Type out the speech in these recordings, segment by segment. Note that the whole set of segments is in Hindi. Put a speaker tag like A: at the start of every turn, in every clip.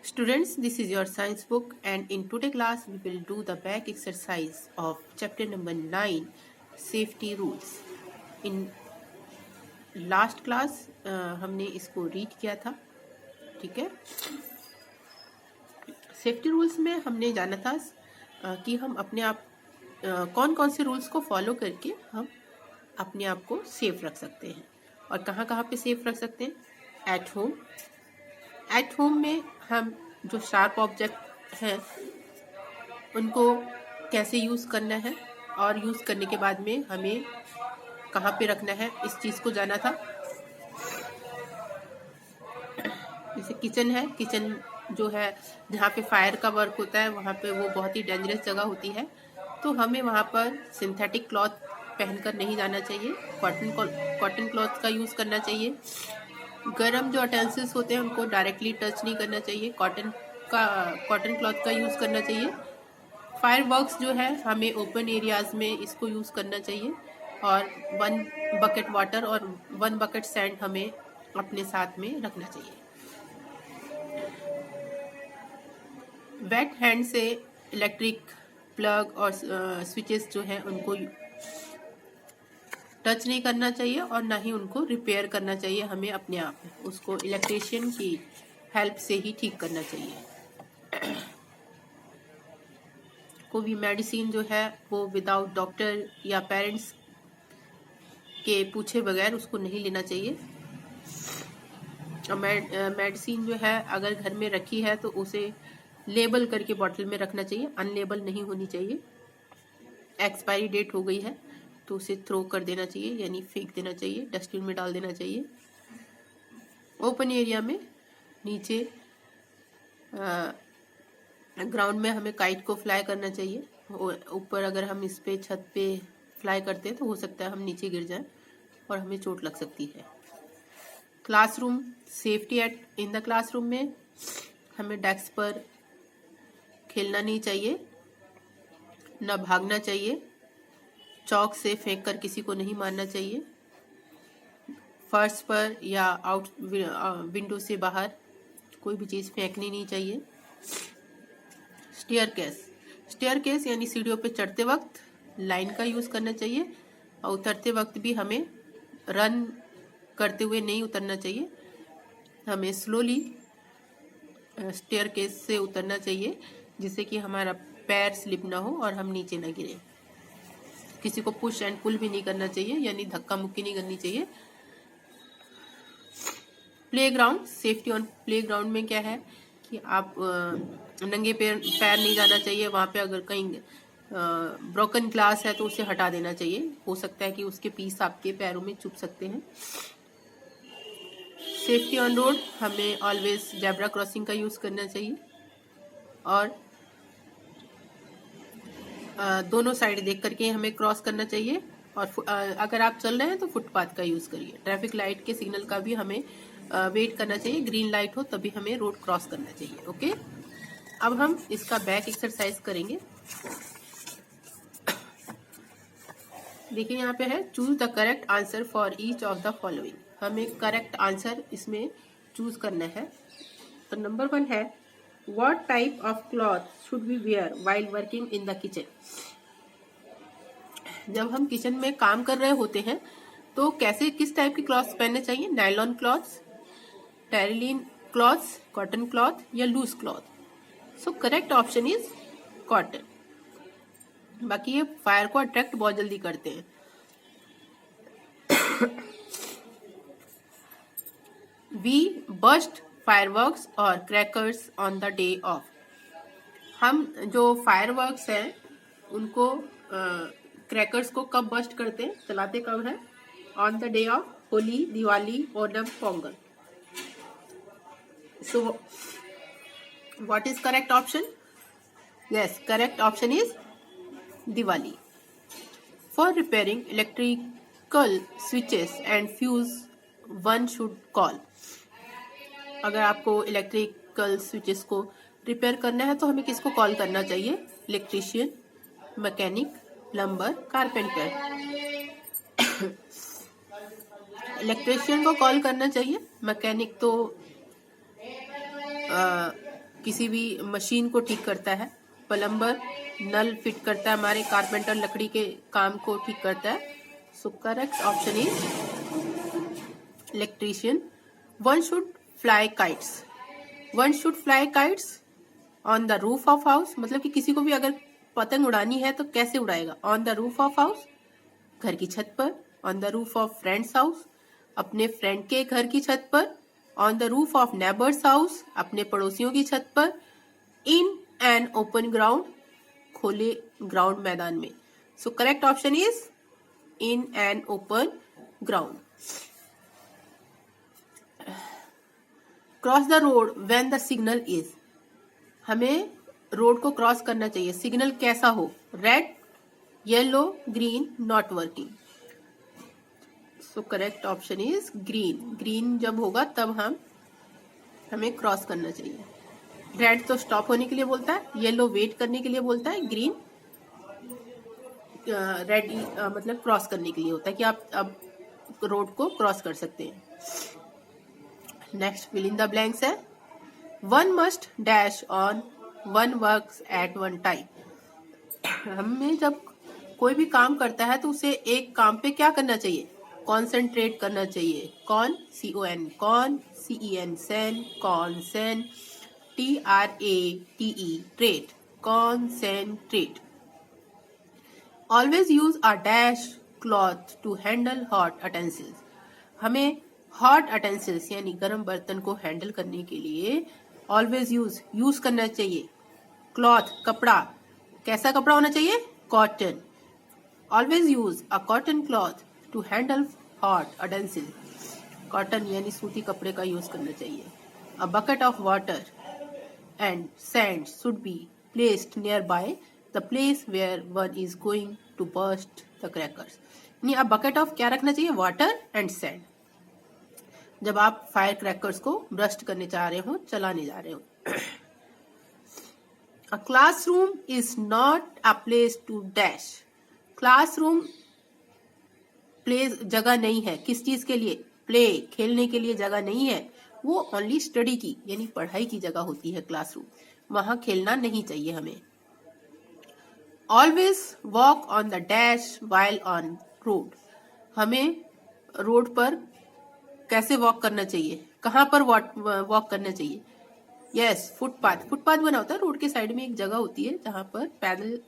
A: Students, this is your science book, and in today class we will do the back exercise of chapter number 9, safety rules. In last class हमने इसको रीड किया था, ठीक है। सेफ्टी रूल्स में हमने जाना था कि हम अपने आप कौन कौन से रूल्स को फॉलो करके हम अपने आप को सेफ रख सकते हैं और कहाँ कहाँ पे सेफ रख सकते हैं। एट होम में हम जो शार्प ऑब्जेक्ट हैं उनको कैसे यूज़ करना है और यूज़ करने के बाद में हमें कहाँ पे रखना है, इस चीज़ को जाना था। जैसे किचन है, किचन जो है जहाँ पे फायर का वर्क होता है वहाँ पे वो बहुत ही डेंजरस जगह होती है, तो हमें वहाँ पर सिंथेटिक क्लॉथ पहनकर नहीं जाना चाहिए, कॉटन क्लॉथ का यूज़ करना चाहिए। गर्म जो अटेंसिल्स होते हैं उनको डायरेक्टली टच नहीं करना चाहिए, कॉटन क्लॉथ का यूज़ करना चाहिए। फायर वर्क्स जो है हमें ओपन एरियाज में इसको यूज़ करना चाहिए और 1 बकेट वाटर और 1 बकेट सैंड हमें अपने साथ में रखना चाहिए। वेट हैंड से इलेक्ट्रिक प्लग और स्विचेस जो हैं उनको टच नहीं करना चाहिए और ना ही उनको रिपेयर करना चाहिए। हमें अपने आप उसको इलेक्ट्रिशियन की हेल्प से ही ठीक करना चाहिए। कोई भी मेडिसिन जो है वो विदाउट डॉक्टर या पेरेंट्स के पूछे बगैर उसको नहीं लेना चाहिए। मेडिसिन जो है अगर घर में रखी है तो उसे लेबल करके बॉटल में रखना चाहिए, अनलेबल नहीं होनी चाहिए। एक्सपायरी डेट हो गई है तो उसे थ्रो कर देना चाहिए, यानी फेंक देना चाहिए, डस्टबिन में डाल देना चाहिए। ओपन एरिया में नीचे ग्राउंड में हमें काइट को फ्लाई करना चाहिए। ऊपर अगर हम इस पे छत पे फ्लाई करते हैं तो हो सकता है हम नीचे गिर जाएं और हमें चोट लग सकती है। Classroom safety in the classroom में हमें डेस्क पर खेलना नहीं चाहिए, न भागना चाहिए, चौक से फेंक कर किसी को नहीं मारना चाहिए, फर्श पर या विंडो से बाहर कोई भी चीज़ फेंकनी नहीं चाहिए। स्टेयरकेस यानी सीढ़ियों पे चढ़ते वक्त लाइन का यूज़ करना चाहिए और उतरते वक्त भी हमें रन करते हुए नहीं उतरना चाहिए, हमें स्लोली स्टेयरकेस से उतरना चाहिए जिससे कि हमारा पैर स्लिप ना हो और हम नीचे ना गिरे। किसी को पुश एंड पुल भी नहीं करना चाहिए, यानी धक्का मुक्की नहीं करनी चाहिए। प्लेग्राउंड सेफ्टी ऑन प्लेग्राउंड में क्या है कि आप नंगे पैर नहीं जाना चाहिए। वहाँ पे अगर कहीं ब्रोकन ग्लास है तो उसे हटा देना चाहिए, हो सकता है कि उसके पीस आपके पैरों में चुभ सकते हैं। सेफ्टी ऑन रोड हमें ऑलवेज जेब्रा क्रॉसिंग का यूज़ करना चाहिए और दोनों साइड देख करके हमें क्रॉस करना चाहिए। और अगर आप चल रहे हैं तो फुटपाथ का यूज़ करिए। ट्रैफिक लाइट के सिग्नल का भी हमें वेट करना चाहिए, ग्रीन लाइट हो तभी हमें रोड क्रॉस करना चाहिए। ओके, अब हम इसका बैक एक्सरसाइज करेंगे। देखिए यहाँ पे है choose the correct answer for each of the following. हमें करेक्ट आंसर इसमें चूज करना है। तो नंबर 1 है What type of cloth should we wear while working in the kitchen? जब हम किचन में काम कर रहे होते हैं तो किस टाइप की क्लॉथ्स पहनने चाहिए? Nylon clothes, terylene clothes, cotton cloth या loose cloth. So correct option is cotton. बाकी ये फायर को अट्रैक्ट बहुत जल्दी करते हैं। वी बर्स्ट फायरवर्क्स और crackers on the day of. हम जो फायरवर्क्स हैं उनको क्रैकर्स को कब बर्स्ट करते हैं, चलाते कब है? On the day of Holi, Diwali, Onam, Pongal. So what is correct option? Yes, correct option is Diwali. For repairing electrical switches and fuse one should call. अगर आपको इलेक्ट्रिकल स्विचेस को रिपेयर करना है तो हमें किसको कॉल करना चाहिए? Electrician, mechanic, plumber, carpenter. Electrician को कॉल करना चाहिए। मैकेनिक तो किसी भी मशीन को ठीक करता है, प्लम्बर नल फिट करता है, हमारे कारपेंटर लकड़ी के काम को ठीक करता है। सो correct option is electrician. One should fly kites. One should fly kites on the roof of house, मतलब कि किसी को भी अगर पतंग उड़ानी है तो कैसे उड़ाएगा? On the roof of house, घर की छत पर। On the roof of friends house, अपने फ्रेंड के घर की छत पर। On the roof of neighbours house, अपने पड़ोसियों की छत पर। इन एन ओपन ग्राउंड, खुले ग्राउंड मैदान में। So correct option is in an open ground. Cross the road when the signal is, हमें रोड को क्रॉस करना चाहिए, सिग्नल कैसा हो? Red, yellow, green, not working. So correct option is green. Green जब होगा तब हमें क्रॉस करना चाहिए। रेड तो स्टॉप होने के लिए बोलता है, येलो वेट करने के लिए बोलता है, ग्रीन रेड मतलब क्रॉस करने के लिए होता है कि आप अब रोड को क्रॉस कर सकते हैं। Next fill in the blanks है one must dash on one works at one time. हमें जब कोई भी काम करता है तो उसे एक काम पे क्या करना चाहिए? कॉन्सेंट्रेट करना चाहिए। Con, CON con, CEN cen, concen, TRATE trate, concentrate. Always use a dash cloth to handle hot utensils. हमें हॉट अटेंसिल्स यानी गर्म बर्तन को हैंडल करने के लिए ऑलवेज यूज करना चाहिए क्लॉथ, कपड़ा। कैसा कपड़ा होना चाहिए? Cotton. Always use a cotton cloth to handle hot utensil. Cotton यानी सूती कपड़े का यूज करना चाहिए। A bucket of water and sand should be placed near by the place where one is going to burst the crackers. यानी अ बकेट ऑफ क्या रखना चाहिए? वाटर एंड सैंड, जब आप फायर क्रैकर्स को ब्रस्ट करने जा रहे हो, चलाने जा रहे हो। A classroom is not a place to dash. Classroom place जगह नहीं है, किस चीज के लिए? प्ले, खेलने के लिए जगह नहीं है, वो ओनली स्टडी की यानी पढ़ाई की जगह होती है क्लासरूम, वहां खेलना नहीं चाहिए हमें। Always walk on the dash while on road. हमें रोड पर कैसे वॉक करना चाहिए? कहाँ पर वॉक करना चाहिए? Yes, footpath. फुटपाथ बना होता है, रोड के साइड में एक जगह होती है जहां पर पैदल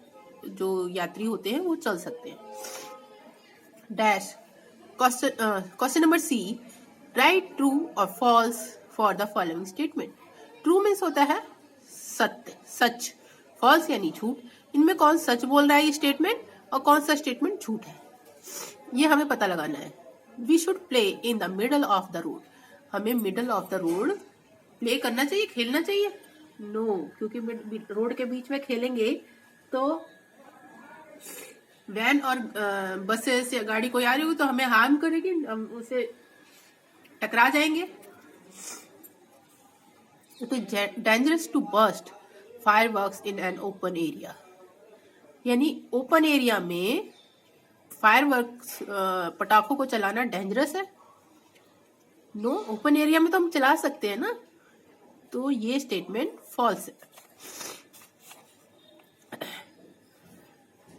A: जो यात्री होते हैं वो चल सकते हैं। Dash. Question number C, write true और false for the following statement. True means होता है सत्य, सच। फॉल्स यानी झूठ। इनमें कौन सच बोल रहा है ये स्टेटमेंट और कौन सा स्टेटमेंट झूठ है, ये हमें पता लगाना है। We should play in the middle of the road. हमें middle of the road play करना चाहिए, खेलना चाहिए? नो, क्योंकि रोड के बीच में खेलेंगे तो वैन और बसेस या गाड़ी कोई आ रही होगी तो हमें हार्म करेगी, हम उसे टकरा जाएंगे। It is dangerous to burst fireworks in an open area. यानी ओपन एरिया में फायरवर्क्स पटाखों को चलाना डेंजरस है? नो, ओपन एरिया में तो हम चला सकते हैं ना, तो ये स्टेटमेंट फॉल्स है।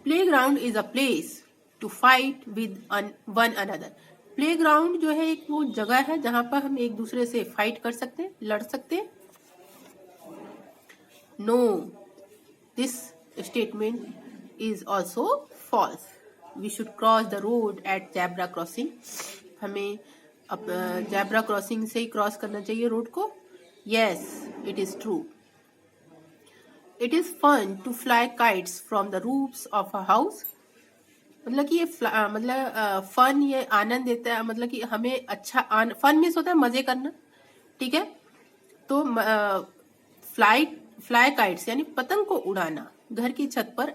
A: Playground is a place to fight with one another. Playground जो है एक वो जगह है जहां पर हम एक दूसरे से फाइट कर सकते हैं, लड़ सकते हैं। No, this statement is also false. We should cross the road at zebra crossing. हमें अब जेब्रा क्रॉसिंग से ही क्रॉस करना चाहिए रोड को। Yes, it is true. It is fun to fly kites from the roofs of a house. मतलब कि ये फन, ये आनंद देता है, मतलब कि हमें अच्छा फन मीन्स होता है मजे करना, ठीक है? तो फ्लाई काइट्स यानी पतंग को उड़ाना घर की छत पर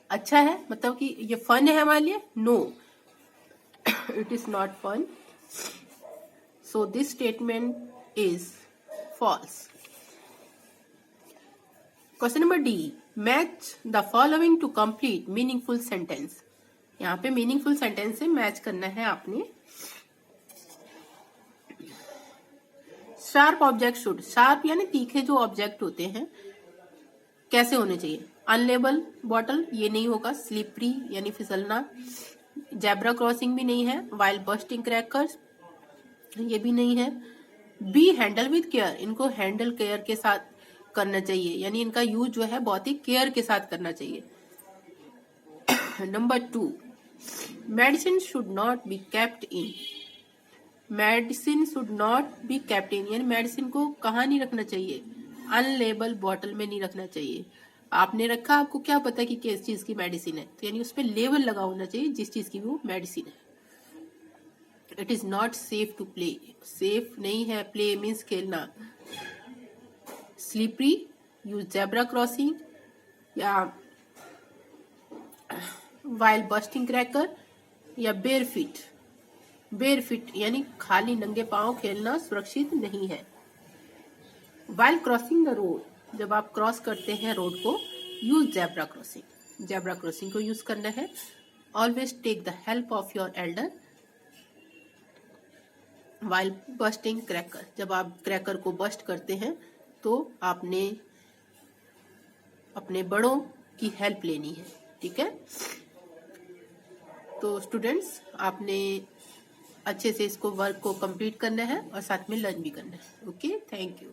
A: अच्छा है, मतलब कि ये फन है हमारे लिए? No, it is not fun. So this statement is false. Question number D, match the following to complete meaningful sentence. यहाँ पे मीनिंगफुल सेंटेंस से मैच करना है आपने। शार्प ऑब्जेक्ट शुड, शार्प यानी तीखे जो ऑब्जेक्ट होते हैं कैसे होने चाहिए? अनलेबल बॉटल ये नहीं होगा, स्लिपरी यानी फिसलना, जेब्रा क्रॉसिंग भी नहीं है, वाइल बस्टिंग क्रैकर्स ये भी नहीं है, बी हैंडल विद केयर, इनको हैंडल केयर के साथ करना चाहिए, यानी इनका यूज जो है बहुत ही केयर के साथ करना चाहिए। Number 2, medicine should not be kept in, medicine should not be kept in यानी मेडिसिन को कहाँ नहीं रखना चाहिए? अनलेबल बॉटल में नहीं रखना चाहिए। आपने रखा, आपको क्या पता कि किस चीज की मेडिसिन है, तो यानी उस पर लेबल लगा होना चाहिए जिस चीज की वो मेडिसिन है। It is not safe to play, safe नहीं है, प्ले मीन्स खेलना। स्लिपरी, यूज जेब्रा क्रॉसिंग या वाइल बस्टिंग क्रैकर या बेयर फिट, बेयर फिट यानी खाली नंगे पांव खेलना सुरक्षित नहीं है। वाइल क्रॉसिंग द रोड, जब आप क्रॉस करते हैं रोड को, use zebra crossing, zebra crossing को यूज करना है। Always take the help of your elder while bursting cracker, जब आप क्रैकर को बस्ट करते हैं तो आपने अपने बड़ों की हेल्प लेनी है, ठीक है। तो स्टूडेंट्स, आपने अच्छे से इसको वर्क को कंप्लीट करना है और साथ में लर्न भी करना है। Okay, thank you.